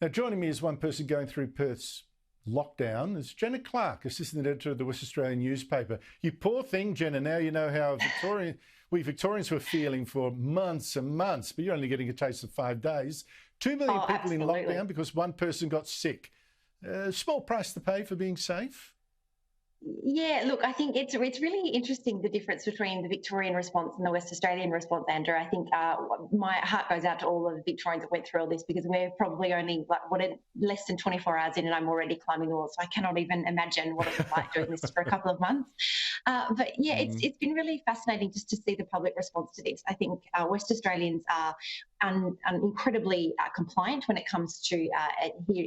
Now, joining me is one person going through Perth's lockdown. It's Jenna Clarke, assistant editor of the West Australian newspaper. You poor thing, Jenna. Now you know how we Victorians were feeling for months and months, but you're only getting a taste of 5 days. 2 million people absolutely. in lockdown because one person got sick. Small price to pay for being safe. Yeah, look, I think it's really interesting, the difference between the Victorian response and the West Australian response, Andrew. I think my heart goes out to all of the Victorians that went through all this, because we're probably only less than 24 hours in and I'm already climbing the walls. So I cannot even imagine what it was like doing this for a couple of months. But yeah, it's been really fascinating just to see the public response to this. I think West Australians are incredibly compliant when it comes to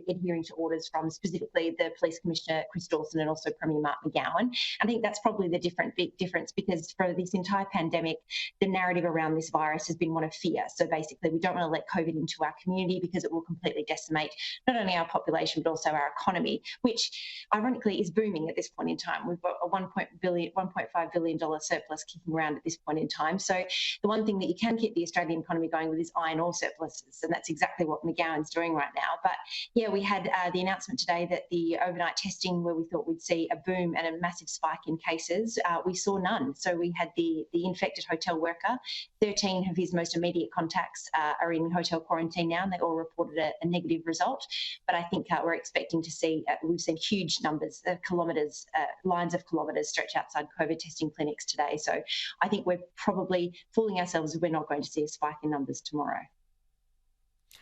adhering to orders from specifically the Police Commissioner, Chris Dawson, and also Premier Mark McGowan. I think that's probably the big difference, because for this entire pandemic, the narrative around this virus has been one of fear. So basically, we don't want to let COVID into our community because it will completely decimate not only our population but also our economy, which ironically is booming at this point in time. We've got a $1.5 billion surplus kicking around at this point in time. So the one thing that you can keep the Australian economy going with is iron ore surpluses, and that's exactly what McGowan's doing right now. But yeah, we had the announcement today that the overnight testing, where we thought we'd see a boom and a massive spike in cases, we saw none. So we had the infected hotel worker. 13 of his most immediate contacts are in hotel quarantine now, and they all reported a negative result. But I think we're expecting to see, we've seen huge numbers of kilometres, lines of kilometres stretch outside COVID testing clinics today. So I think we're probably fooling ourselves if we're not going to see a spike in numbers tomorrow.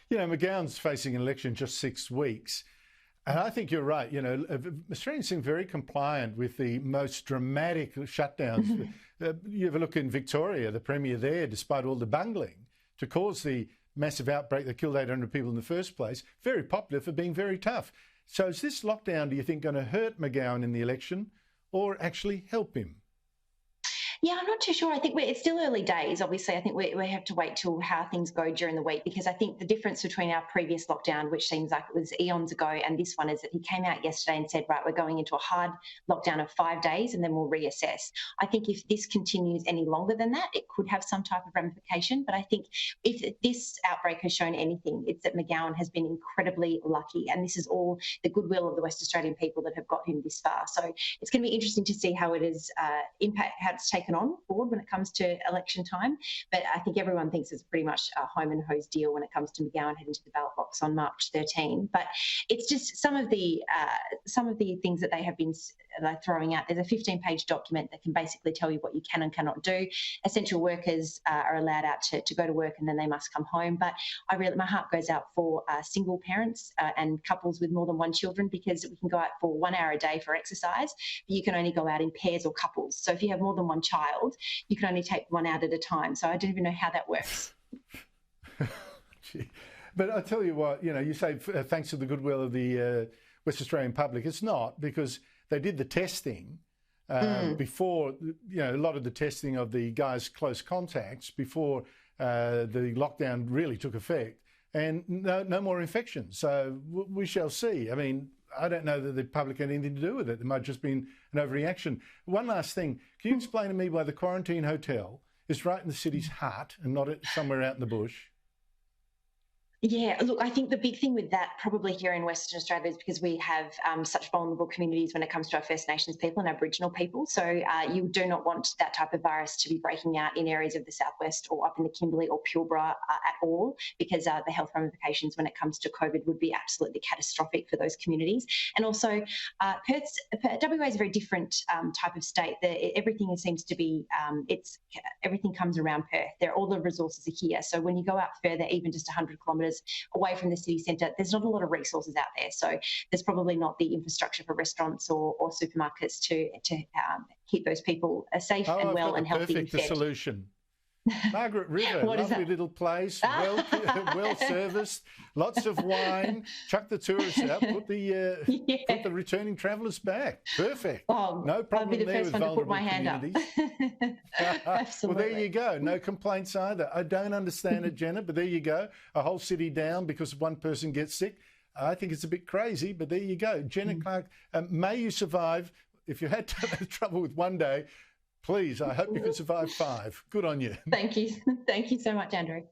You know, McGowan's facing an election in just 6 weeks. And I think you're right. You know, Australians seem very compliant with the most dramatic shutdowns. You have a look in Victoria, the Premier there, despite all the bungling to cause the massive outbreak that killed 800 people in the first place, very popular for being very tough. So is this lockdown, do you think, going to hurt McGowan in the election or actually help him? Yeah, I'm not too sure. I think it's still early days. Obviously, I think we have to wait till how things go during the week, because I think the difference between our previous lockdown, which seems like it was eons ago, and this one is that he came out yesterday and said, right, we're going into a hard lockdown of 5 days and then we'll reassess. I think if this continues any longer than that, it could have some type of ramification. But I think if this outbreak has shown anything, it's that McGowan has been incredibly lucky, and this is all the goodwill of the West Australian people that have got him this far. So it's going to be interesting to see how it is how it's taken on board when it comes to election time. But I think everyone thinks it's pretty much a home and hose deal when it comes to McGowan heading to the ballot box on March 13. But it's just some of the things that they have been throwing out. There's a 15-page document that can basically tell you what you can and cannot do. Essential workers are allowed out to go to work, and then they must come home. But my heart goes out for single parents and couples with more than one children, because we can go out for 1 hour a day for exercise, but you can only go out in pairs or couples. So if you have more than one child, you can only take one out at a time. So I don't even know how that works. But I tell you what, you know, you say thanks to the goodwill of the West Australian public. It's not, because they did the testing before, you know, a lot of the testing of the guys' close contacts before the lockdown really took effect, and no more infections. So we shall see. I mean, I don't know that the public had anything to do with it. There might have just been an overreaction. One last thing. Can you explain to me why the quarantine hotel is right in the city's heart and not somewhere out in the bush? Yeah, look, I think the big thing with that probably here in Western Australia is because we have such vulnerable communities when it comes to our First Nations people and Aboriginal people. So you do not want that type of virus to be breaking out in areas of the southwest or up in the Kimberley or Pilbara at all, because the health ramifications when it comes to COVID would be absolutely catastrophic for those communities. And also, WA is a very different type of state. Everything seems to be, everything comes around Perth. All the resources are here. So when you go out further, even just 100 kilometres away from the city centre, there's not a lot of resources out there. So there's probably not the infrastructure for restaurants or supermarkets to keep those people safe and well and healthy and fed. Perfect solution. Margaret River, lovely little place, well serviced, lots of wine. Chuck the tourists out, put the returning travellers back. Perfect. Oh, no problem I'll be the there first with one to put vulnerable my hand communities. up. Absolutely. Well, there you go. No complaints either. I don't understand it, Jenna, but there you go. A whole city down because one person gets sick. I think it's a bit crazy, but there you go. Jenna Clarke, may you survive. If you had trouble with 1 day, please, I hope you can survive 5. Good on you. Thank you. Thank you so much, Andrew.